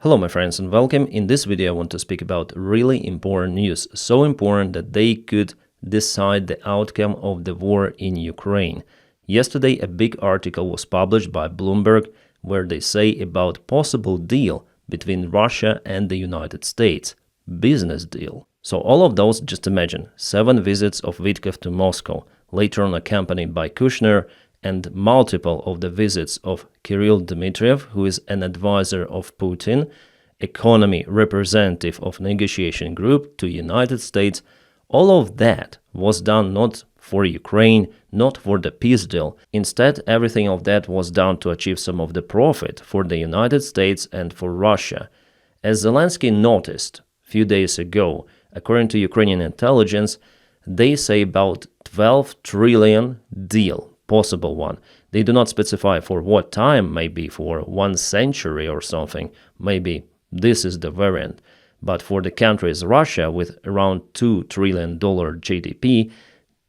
Hello my friends and welcome. In this video I want to speak about really important news, so important that they could decide the outcome of the war in Ukraine. Yesterday a big article was published by Bloomberg where they say about possible deal between Russia and the United States. Business deal. So all of those, just imagine, 7 visits of Vitkov to Moscow, later on accompanied by Kushner, and multiple of the visits of Kirill Dmitriev, who is an advisor of Putin, economy representative of negotiation group to United States. All of that was done not for Ukraine, not for the peace deal. Instead, everything of that was done to achieve some of the profit for the United States and for Russia. As Zelensky noticed a few days ago, according to Ukrainian intelligence, they say about 12 trillion deal. Possible one. They do not specify for what time, maybe for 1 century or something, maybe this is the variant. But for the countries Russia with around $2 trillion GDP,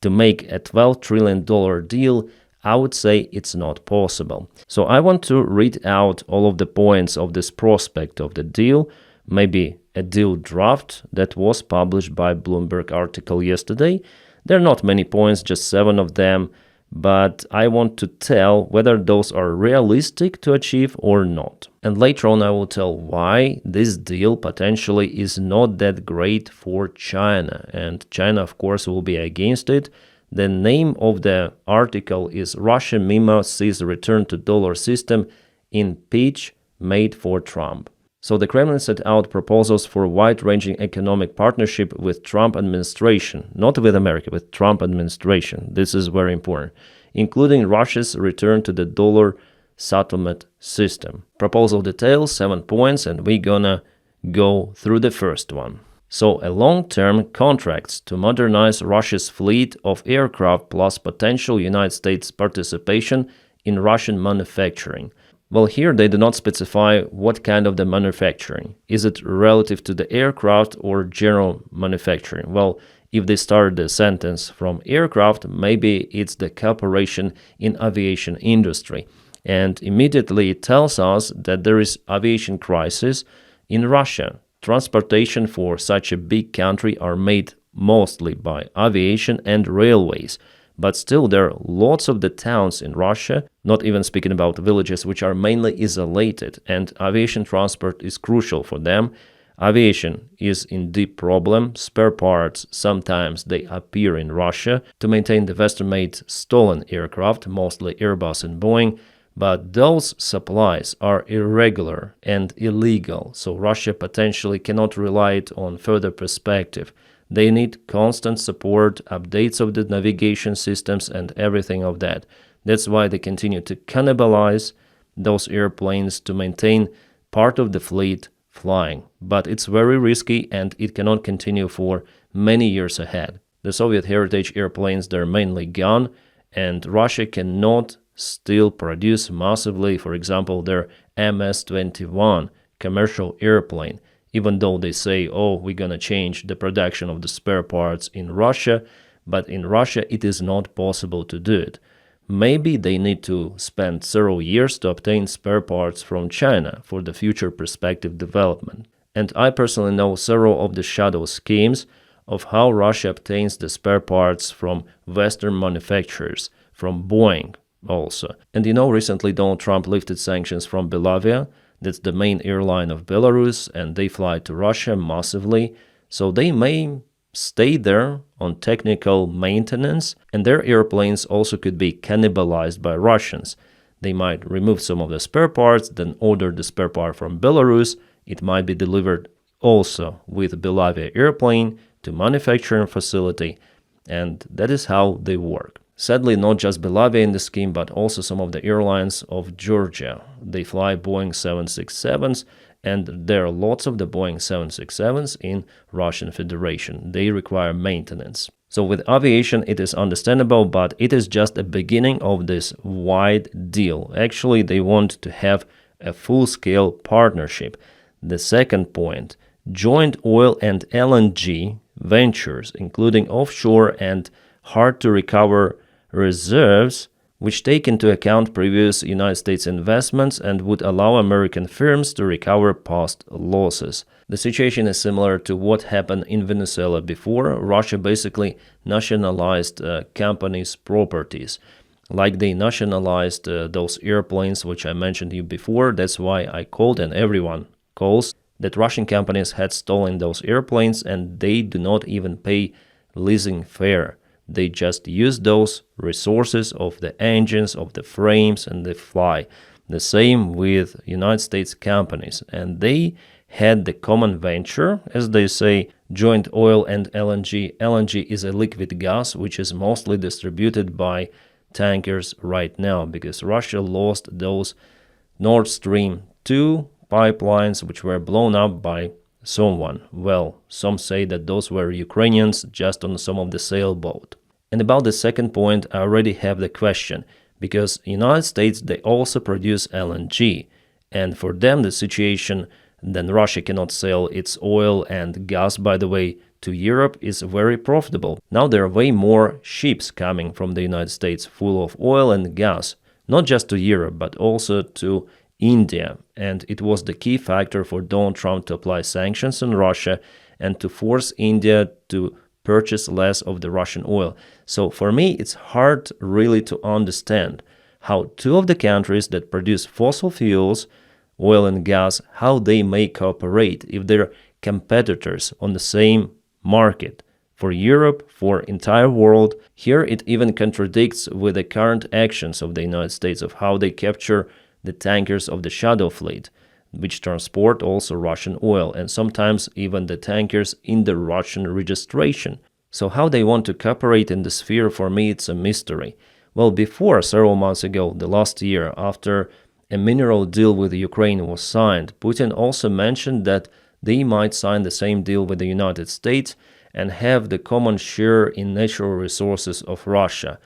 to make a $12 trillion deal, I would say it's not possible. So I want to read out all of the points of this prospect of the deal, maybe a deal draft that was published by Bloomberg article yesterday. There are not many points, just 7 of them. But I want to tell whether those are realistic to achieve or not. And later on I will tell why this deal potentially is not that great for China. And China, of course, will be against it. The name of the article is Russian Memo sees return to dollar system in pitch made for Trump. So the Kremlin set out proposals for wide-ranging economic partnership with Trump administration, not with America, with Trump administration. This is very important, including Russia's return to the dollar settlement system. Proposal details, 7 points, and we're gonna go through the first one. So a long-term contracts to modernize Russia's fleet of aircraft plus potential United States participation in Russian manufacturing. Well, here they do not specify what kind of the manufacturing. Is it relative to the aircraft or general manufacturing? Well, if they start the sentence from aircraft, maybe it's the cooperation in aviation industry. And immediately it tells us that there is aviation crisis in Russia. Transportation for such a big country are made mostly by aviation and railways. But still, there are lots of the towns in Russia, not even speaking about villages, which are mainly isolated, and aviation transport is crucial for them. Aviation is in deep problem. Spare parts, sometimes they appear in Russia to maintain the Western-made stolen aircraft, mostly Airbus and Boeing, but those supplies are irregular and illegal, so Russia potentially cannot rely on further perspective. They need constant support, updates of the navigation systems and everything of that. That's why they continue to cannibalize those airplanes to maintain part of the fleet flying. But it's very risky and it cannot continue for many years ahead. The Soviet heritage airplanes, they're mainly gone, and Russia cannot still produce massively, for example, their MS-21 commercial airplane. Even though they say, oh, we're gonna change the production of the spare parts in Russia, but in Russia it is not possible to do it. Maybe they need to spend several years to obtain spare parts from China for the future perspective development. And I personally know several of the shadow schemes of how Russia obtains the spare parts from Western manufacturers, from Boeing also. And you know, recently Donald Trump lifted sanctions from Belavia. That's the main airline of Belarus, and they fly to Russia massively, so they may stay there on technical maintenance, and their airplanes also could be cannibalized by Russians. They might remove some of the spare parts, then order the spare part from Belarus. It might be delivered also with Belavia airplane to manufacturing facility, and that is how they work. Sadly, not just Belavia in the scheme, but also some of the airlines of Georgia. They fly Boeing 767s, and there are lots of the Boeing 767s in Russian Federation. They require maintenance. So with aviation, it is understandable, but it is just a beginning of this wide deal. Actually, they want to have a full-scale partnership. The second point, joint oil and LNG ventures, including offshore and hard-to-recover reserves which take into account previous United States investments and would allow American firms to recover past losses. The situation is similar to what happened in Venezuela before. Russia basically nationalized companies' properties. Like they nationalized those airplanes, which I mentioned to you before. That's why I called, and everyone calls, that Russian companies had stolen those airplanes and they do not even pay leasing fare. They just use those resources of the engines, of the frames, and they fly. The same with United States companies. And they had the common venture, as they say, joint oil and LNG. LNG is a liquid gas which is mostly distributed by tankers right now, because Russia lost those Nord Stream 2 pipelines which were blown up by someone. Well, some say that those were Ukrainians just on some of the sailboat. And about the second point, I already have the question, because United States, they also produce LNG, and for them the situation, then Russia cannot sell its oil and gas, by the way, to Europe is very profitable. Now there are way more ships coming from the United States full of oil and gas, not just to Europe, but also to India. And it was the key factor for Donald Trump to apply sanctions on Russia and to force India to purchase less of the Russian oil. So for me, it's hard really to understand how two of the countries that produce fossil fuels, oil and gas, how they may cooperate if they're competitors on the same market. For Europe, for entire world, here it even contradicts with the current actions of the United States of how they capture the tankers of the Shadow Fleet, which transport also Russian oil, and sometimes even the tankers in the Russian registration. So how they want to cooperate in the sphere, for me, it's a mystery. Well, before, several months ago, the last year, after a mineral deal with Ukraine was signed, Putin also mentioned that they might sign the same deal with the United States and have the common share in natural resources of Russia.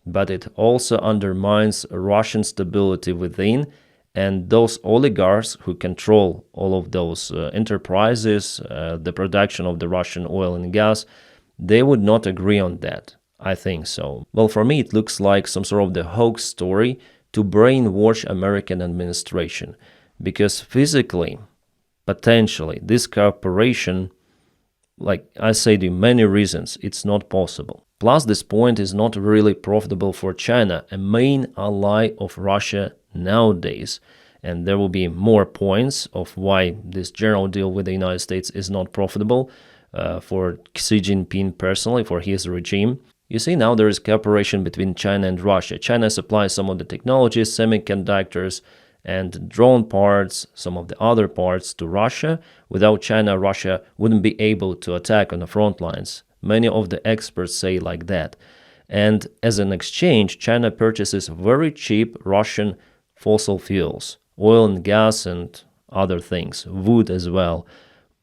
But it also undermines Russian stability within, and those oligarchs who control all of those enterprises, the production of the Russian oil and gas, they would not agree on that. I think so. Well, for me, it looks like some sort of the hoax story to brainwash American administration, because physically, potentially, this cooperation, like I say, the many reasons, it's not possible. Plus, this point is not really profitable for China, a main ally of Russia nowadays. And there will be more points of why this general deal with the United States is not profitable for Xi Jinping personally, for his regime. You see, now there is cooperation between China and Russia. China supplies some of the technologies, semiconductors, and drone parts, some of the other parts to Russia. Without China, Russia wouldn't be able to attack on the front lines. Many of the experts say like that. And as an exchange, China purchases very cheap Russian fossil fuels, oil and gas and other things, wood as well.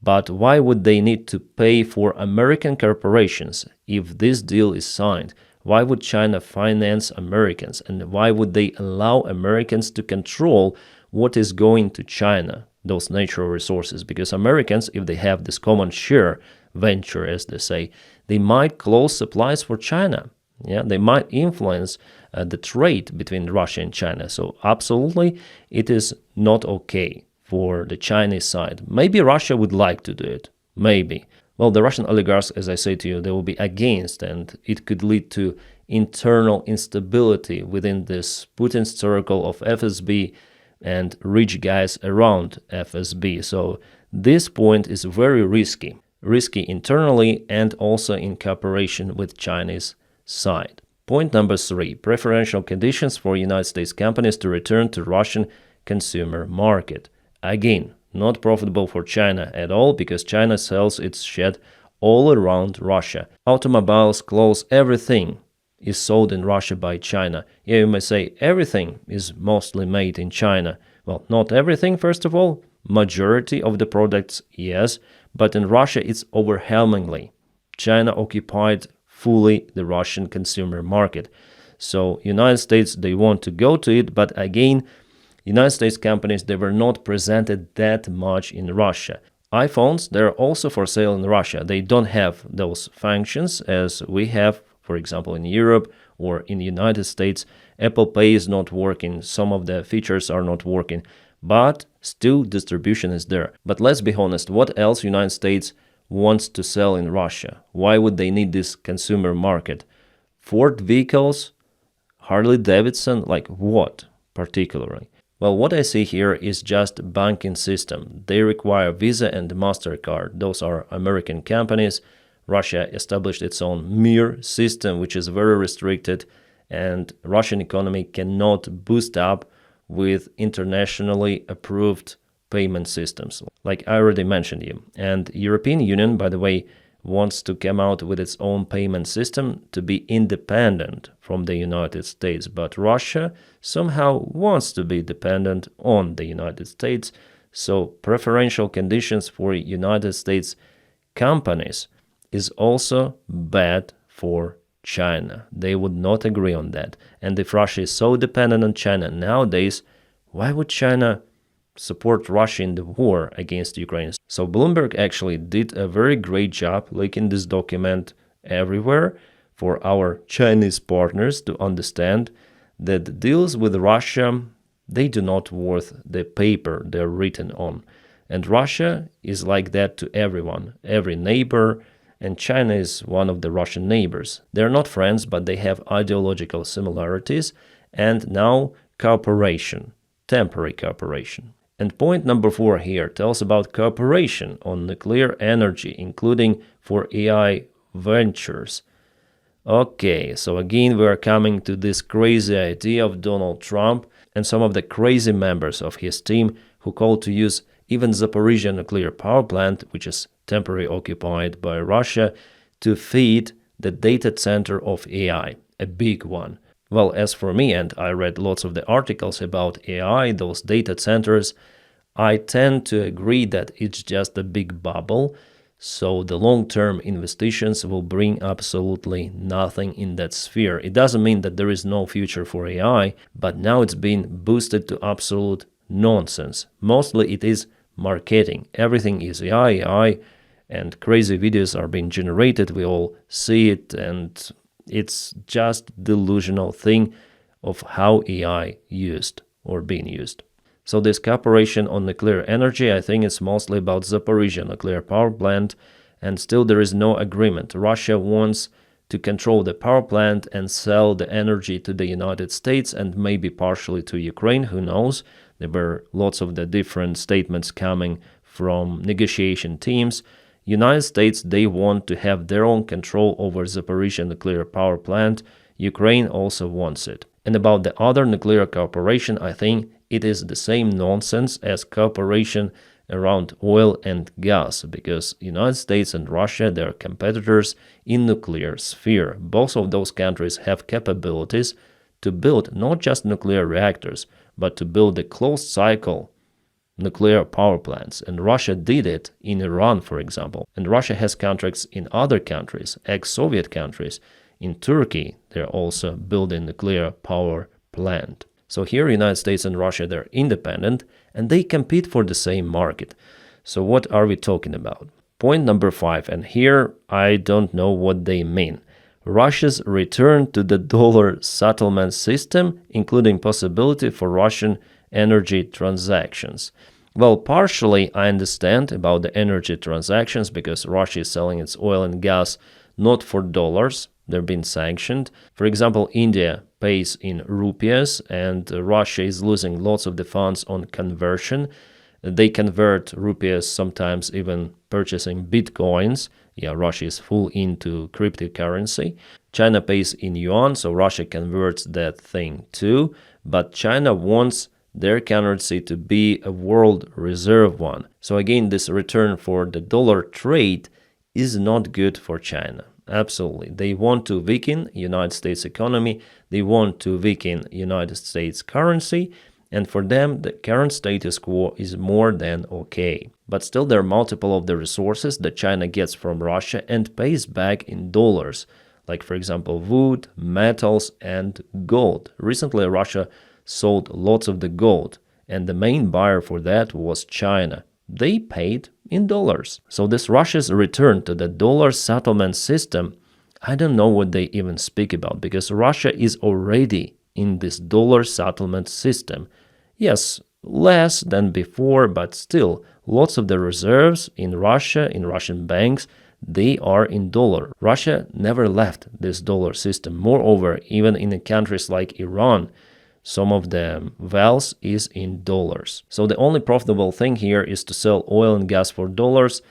But why would they need to pay for American corporations if this deal is signed? Why would China finance Americans? And why would they allow Americans to control what is going to China, those natural resources? Because Americans, if they have this common share venture, as they say, they might close supplies for China. Yeah, they might influence the trade between Russia and China. So absolutely, it is not okay for the Chinese side. Maybe Russia would like to do it. Maybe. Well, the Russian oligarchs, as I say to you, they will be against, and it could lead to internal instability within this Putin circle of FSB and rich guys around FSB. So this point is very risky. Risky internally and also in cooperation with Chinese side. Point number 3, preferential conditions for United States companies to return to Russian consumer market. Again, not profitable for China at all, because China sells its shit all around Russia. Automobiles, clothes, everything is sold in Russia by China. Yeah, you may say everything is mostly made in China. Well, not everything, first of all. Majority of the products, yes, but in Russia it's overwhelmingly. China occupied fully the Russian consumer market. So United States, they want to go to it, but again, United States companies, they were not presented that much in Russia. iPhones, they're also for sale in Russia. They don't have those functions as we have, for example, in Europe or in the United States, Apple Pay is not working, some of the features are not working, but still distribution is there. But let's be honest, what else United States wants to sell in Russia? Why would they need this consumer market? Ford vehicles? Harley Davidson? Like what particularly? Well, what I see here is just banking system. They require Visa and MasterCard. Those are American companies. Russia established its own Mir system, which is very restricted, and Russian economy cannot boost up with internationally approved payment systems, like I already mentioned you. And European Union, by the way, wants to come out with its own payment system to be independent from the United States. But Russia somehow wants to be dependent on the United States. So preferential conditions for United States companies is also bad for China. They would not agree on that. And if Russia is so dependent on China nowadays, why would China support Russia in the war against Ukraine? So Bloomberg actually did a very great job leaking this document everywhere for our Chinese partners to understand that deals with Russia, they do not worth the paper they're written on. And Russia is like that to everyone, every neighbor, and China is one of the Russian neighbors. They're not friends, but they have ideological similarities, and now cooperation, temporary cooperation. And point number 4 here tells about cooperation on nuclear energy, including for AI ventures. Okay, so again we are coming to this crazy idea of Donald Trump and some of the crazy members of his team who called to use even Zaporizhzhia nuclear power plant, which is temporarily occupied by Russia, to feed the data center of AI, a big one. Well, as for me, and I read lots of the articles about AI, those data centers, I tend to agree that it's just a big bubble, so the long-term investitions will bring absolutely nothing in that sphere. It doesn't mean that there is no future for AI, but now it's been boosted to absolute nonsense. Mostly it is marketing. Everything is AI, and crazy videos are being generated. We all see it, and it's just delusional thing of how AI used or being used. So this cooperation on nuclear energy, I think it's mostly about Zaporizhzhia nuclear power plant, and still there is no agreement. Russia wants to control the power plant and sell the energy to the United States and maybe partially to Ukraine, who knows. There were lots of the different statements coming from negotiation teams. United States, they want to have their own control over Zaporizhzhia nuclear power plant. Ukraine also wants it. And about the other nuclear cooperation, I think it is the same nonsense as cooperation around oil and gas, because United States and Russia, they are competitors in nuclear sphere. Both of those countries have capabilities to build not just nuclear reactors, but to build a closed cycle nuclear power plants. And Russia did it in Iran, for example. And Russia has contracts in other countries, ex-Soviet countries. In Turkey, they're also building nuclear power plant. So here, United States and Russia, they're independent, and they compete for the same market. So what are we talking about? Point number 5, and here I don't know what they mean. Russia's return to the dollar settlement system, including possibility for Russian energy transactions. Well, partially I understand about the energy transactions because Russia is selling its oil and gas not for dollars. They're being sanctioned. For example, India pays in rupees, and Russia is losing lots of the funds on conversion. They convert rupees, sometimes even purchasing bitcoins. Yeah, Russia is full into cryptocurrency. China pays in yuan, so Russia converts that thing too. But China wants their currency to be a world reserve one. So again, this return for the dollar trade is not good for China. Absolutely. They want to weaken United States economy. They want to weaken United States currency. And for them, the current status quo is more than okay. But still, there are multiple of the resources that China gets from Russia and pays back in dollars. Like, for example, wood, metals, and gold. Recently, Russia sold lots of the gold, and the main buyer for that was China. They paid in dollars. So this Russia's return to the dollar settlement system, I don't know what they even speak about, because Russia is already in this dollar settlement system. Yes, less than before, but still, lots of the reserves in Russia, in Russian banks, they are in dollar. Russia never left this dollar system. Moreover, even in countries like Iran, some of the wealth is in dollars. So the only profitable thing here is to sell oil and gas for dollars.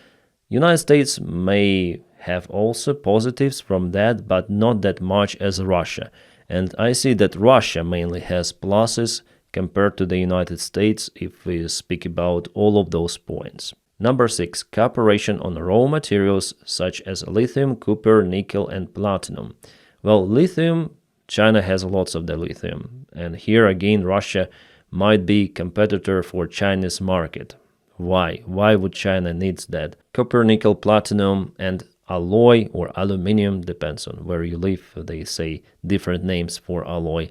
United States may have also positives from that, but not that much as Russia. And I see that Russia mainly has pluses compared to the United States if we speak about all of those points. Number 6. Cooperation on raw materials such as lithium, copper, nickel, and platinum. Well, lithium, China has lots of the lithium. And here again, Russia might be competitor for Chinese market. Why? Why would China needs that? Copper, nickel, platinum, and alloy or aluminium, depends on where you live. They say different names for alloy.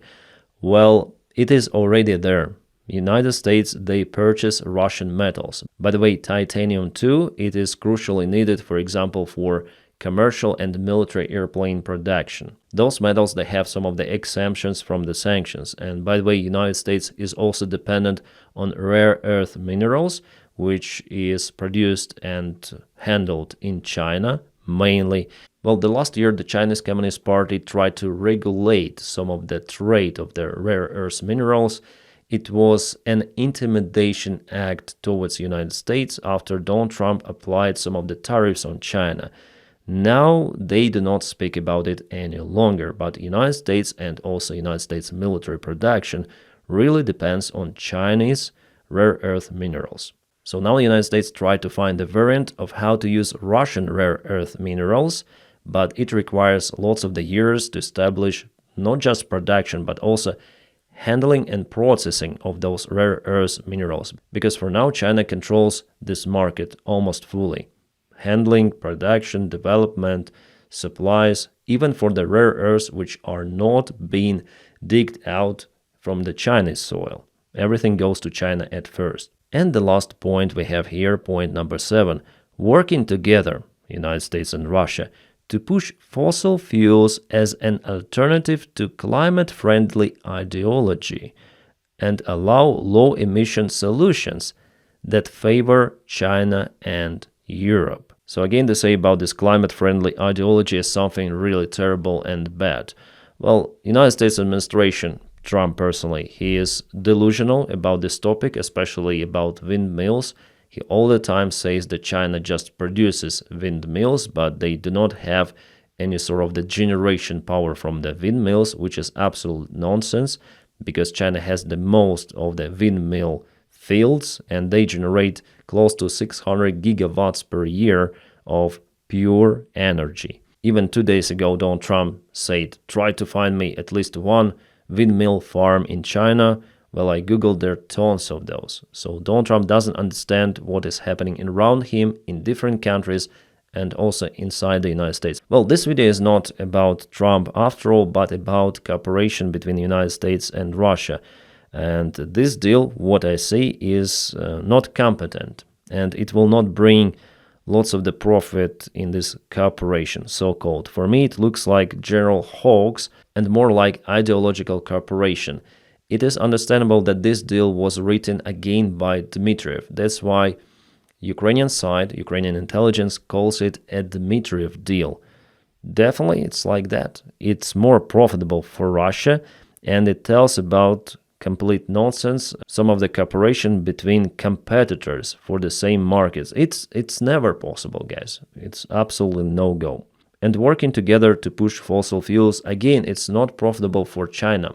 Well, it is already there. United States, they purchase Russian metals. By the way, titanium too, it is crucially needed, for example, for commercial and military airplane production. Those metals, they have some of the exemptions from the sanctions. And by the way, United States is also dependent on rare earth minerals, which is produced and handled in China mainly. Well, the last year, the Chinese Communist Party tried to regulate some of the trade of the rare earth minerals. It was an intimidation act towards the United States after Donald Trump applied some of the tariffs on China. Now they do not speak about it any longer, but the United States and also United States military production really depends on Chinese rare earth minerals. So now the United States tried to find a variant of how to use Russian rare earth minerals, but it requires lots of the years to establish not just production, but also handling and processing of those rare earth minerals, because for now China controls this market almost fully. Handling, production, development, supplies, even for the rare earths which are not being digged out from the Chinese soil. Everything goes to China at first. And the last point we have here, point number 7, working together, United States and Russia, to push fossil fuels as an alternative to climate-friendly ideology and allow low-emission solutions that favor China and Europe. So again, they say about this climate-friendly ideology is something really terrible and bad. Well, United States administration, Trump personally, he is delusional about this topic, especially about windmills. He all the time says that China just produces windmills, but they do not have any sort of the generation power from the windmills, which is absolute nonsense, because China has the most of the windmill fields, and they generate close to 600 gigawatts per year of pure energy. Even 2 days ago, Donald Trump said, try to find me at least one windmill farm in China. Well, I googled, there are tons of those. So Donald Trump doesn't understand what is happening around him in different countries and also inside the United States. Well, this video is not about Trump after all, but about cooperation between the United States and Russia. And this deal, what I see, is not competent, and it will not bring lots of the profit in this cooperation, so-called. For me, it looks like general hoax and more like ideological cooperation. It is understandable that this deal was written again by Dmitriev. That's why Ukrainian side, Ukrainian intelligence calls it a Dmitriev deal. Definitely, it's like that. It's more profitable for Russia, and it tells about complete nonsense, some of the cooperation between competitors for the same markets. It's never possible, guys. It's absolutely no-go. And working together to push fossil fuels, again, it's not profitable for China.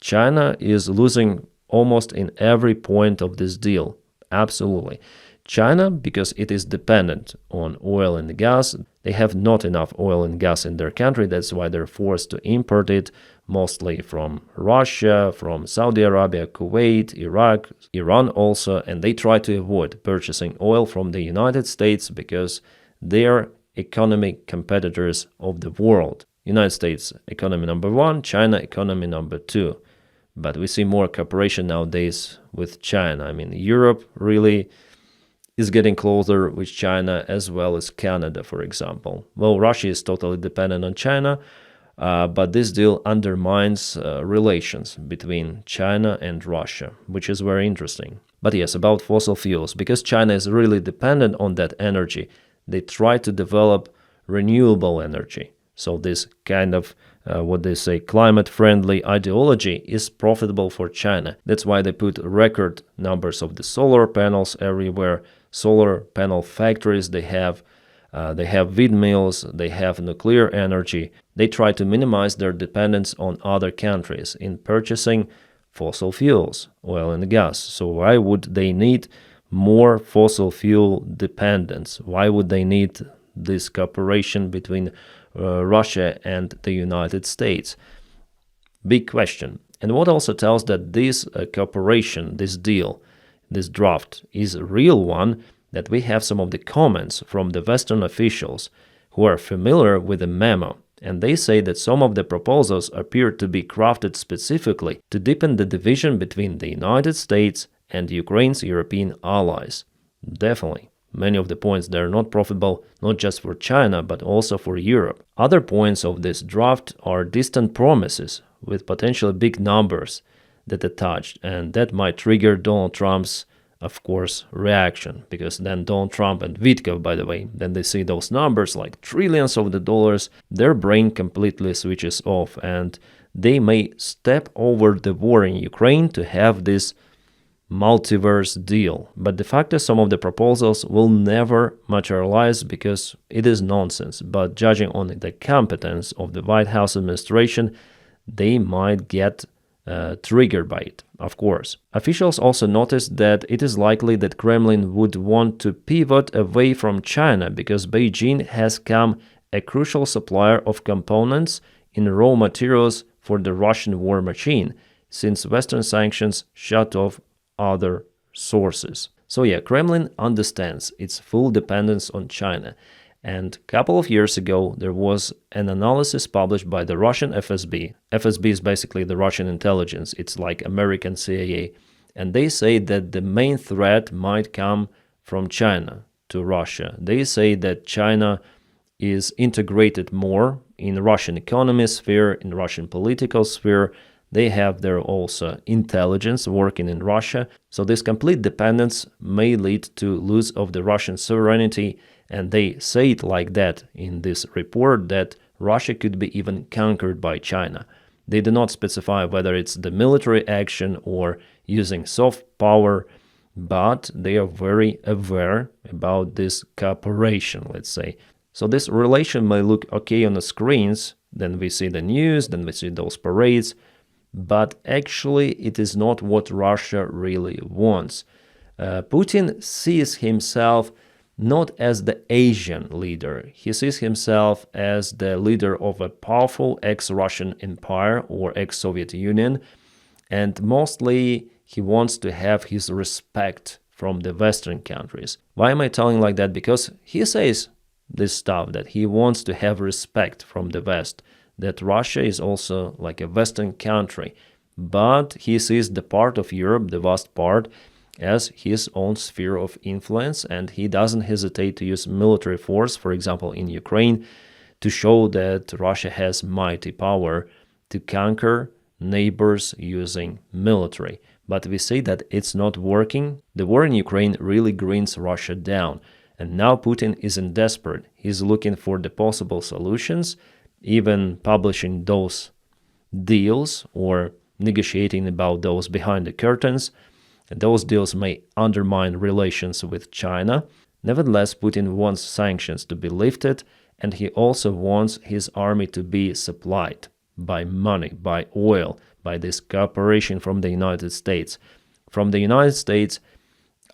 China is losing almost in every point of this deal. Absolutely. China, because it is dependent on oil and gas, they have not enough oil and gas in their country. That's why they're forced to import it, mostly from Russia, from Saudi Arabia, Kuwait, Iraq, Iran also, and they try to avoid purchasing oil from the United States because they are economic competitors of the world. United States economy number 1, China economy number 2. But we see more cooperation nowadays with China. I mean, Europe really is getting closer with China as well as Canada, for example. Well, Russia is totally dependent on China, but this deal undermines relations between China and Russia, which is very interesting. But yes, about fossil fuels, because China is really dependent on that energy, they try to develop renewable energy. So this kind of, what they say, climate-friendly ideology is profitable for China. That's why they put record numbers of the solar panels everywhere, solar panel factories they have windmills, they have nuclear energy. They try to minimize their dependence on other countries in purchasing fossil fuels, oil and gas. So why would they need more fossil fuel dependence? Why would they need this cooperation between Russia and the United States? Big question. And what also tells that this cooperation, this deal, this draft is a real one, that we have some of the comments from the Western officials who are familiar with the memo, and they say that some of the proposals appear to be crafted specifically to deepen the division between the United States and Ukraine's European allies. Definitely. Many of the points that are not profitable, not just for China, but also for Europe. Other points of this draft are distant promises with potentially big numbers that attached, and that might trigger Donald Trump's, of course, reaction, because then Donald Trump and Davydov, by the way, then they see those numbers like trillions of the dollars, their brain completely switches off, and they may step over the war in Ukraine to have this multiverse deal. But de facto, some of the proposals will never materialize because it is nonsense. But judging on the competence of the White House administration, they might get triggered by it, of course. Officials also noticed that it is likely that Kremlin would want to pivot away from China because Beijing has become a crucial supplier of components in raw materials for the Russian war machine, since Western sanctions shut off other sources. So yeah, Kremlin understands its full dependence on China. And a couple of years ago, there was an analysis published by the Russian FSB. FSB is basically the Russian intelligence. It's like American CIA. And they say that the main threat might come from China to Russia. They say that China is integrated more in the Russian economy sphere, in the Russian political sphere. They have their also intelligence working in Russia. So this complete dependence may lead to loss of the Russian sovereignty. And they say it like that in this report, that Russia could be even conquered by China. They do not specify whether it's the military action or using soft power, but they are very aware about this cooperation, let's say. So this relation may look okay on the screens, then we see the news, then we see those parades, but actually it is not what Russia really wants. Putin sees himself not as the Asian leader. He sees himself as the leader of a powerful ex-Russian empire or ex-Soviet Union, and mostly he wants to have his respect from the Western countries. Why am I telling like that? Because he says this stuff, that he wants to have respect from the West, that Russia is also like a Western country, but he sees the part of Europe, the vast part, as his own sphere of influence, and he doesn't hesitate to use military force, for example, in Ukraine, to show that Russia has mighty power to conquer neighbors using military. But we say that it's not working. The war in Ukraine really grinds Russia down, and now Putin isn't desperate. He's looking for the possible solutions, even publishing those deals or negotiating about those behind the curtains. Those deals may undermine relations with China. Nevertheless, Putin wants sanctions to be lifted, and he also wants his army to be supplied by money, by oil, by this cooperation from the United States. From the United States,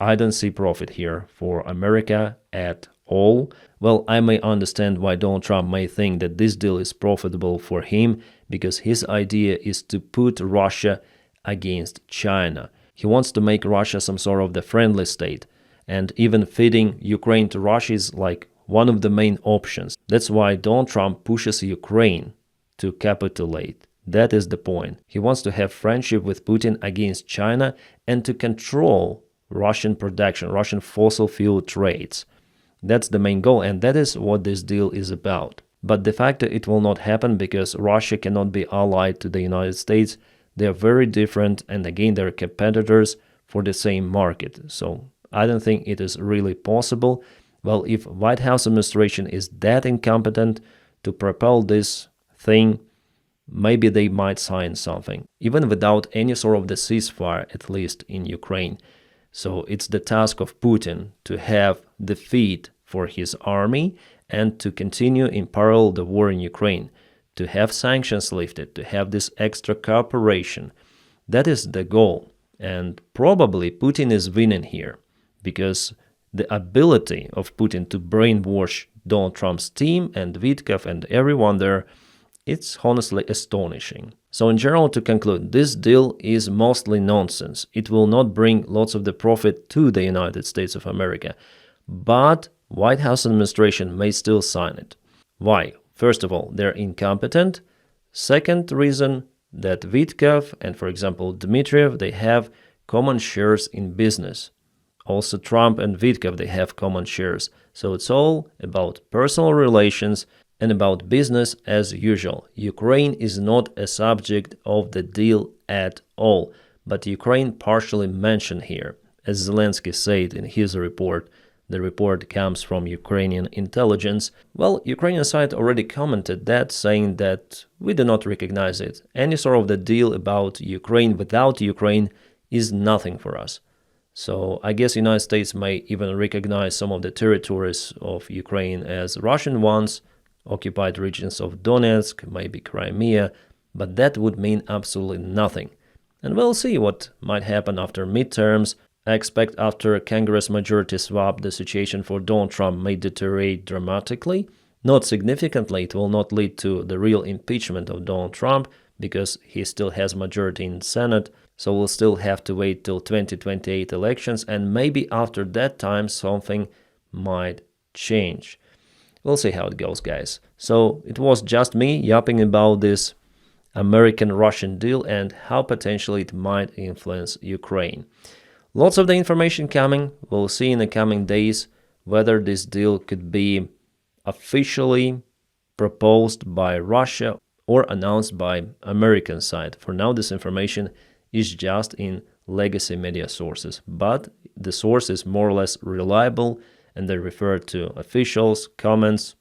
I don't see profit here for America at all. Well, I may understand why Donald Trump may think that this deal is profitable for him, because his idea is to put Russia against China. He wants to make Russia some sort of the friendly state, and even feeding Ukraine to Russia is like one of the main options. That's why Donald Trump pushes Ukraine to capitulate. That is the point. He wants to have friendship with Putin against China and to control Russian production, Russian fossil fuel trades. That's the main goal, and that is what this deal is about. But de facto, it will not happen because Russia cannot be allied to the United States. They are very different, and again, they're competitors for the same market. So I don't think it is really possible. Well, if White House administration is that incompetent to propel this thing, maybe they might sign something, even without any sort of the ceasefire, at least in Ukraine. So it's the task of Putin to have defeat for his army and to continue in parallel the war in Ukraine, to have sanctions lifted, to have this extra cooperation. That is the goal. And probably Putin is winning here because the ability of Putin to brainwash Donald Trump's team and Davydov and everyone there, it's honestly astonishing. So in general, to conclude, this deal is mostly nonsense. It will not bring lots of the profit to the United States of America. But White House administration may still sign it. Why? First of all, they're incompetent. Second reason, that Davydov and, for example, Dmitriev, they have common shares in business. Also, Trump and Davydov, they have common shares. So it's all about personal relations and about business as usual. Ukraine is not a subject of the deal at all, but Ukraine partially mentioned here. As Zelensky said in his report, the report comes from Ukrainian intelligence. Well, Ukrainian side already commented that, saying that we do not recognize it. Any sort of the deal about Ukraine without Ukraine is nothing for us. So I guess the United States may even recognize some of the territories of Ukraine as Russian ones, occupied regions of Donetsk, maybe Crimea, but that would mean absolutely nothing. And we'll see what might happen after midterms. I expect after Congress majority swap, the situation for Donald Trump may deteriorate dramatically. Not significantly, it will not lead to the real impeachment of Donald Trump because he still has majority in Senate. So we'll still have to wait till 2028 elections, and maybe after that time something might change. We'll see how it goes, guys. So it was just me yapping about this American-Russian deal and how potentially it might influence Ukraine. Lots of the information coming. We'll see in the coming days whether this deal could be officially proposed by Russia or announced by American side. For now, this information is just in legacy media sources, but the source is more or less reliable and they refer to officials, comments.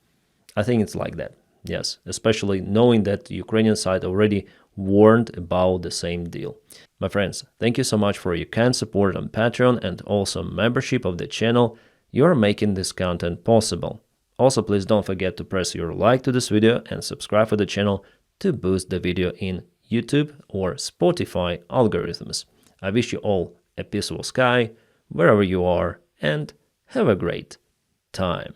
I think it's like that, yes, especially knowing that the Ukrainian side already warned about the same deal. My friends, thank you so much for your kind support on Patreon and also membership of the channel. You're making this content possible. Also, please don't forget to press your like to this video and subscribe for the channel to boost the video in YouTube or Spotify algorithms. I wish you all a peaceful sky wherever you are and have a great time.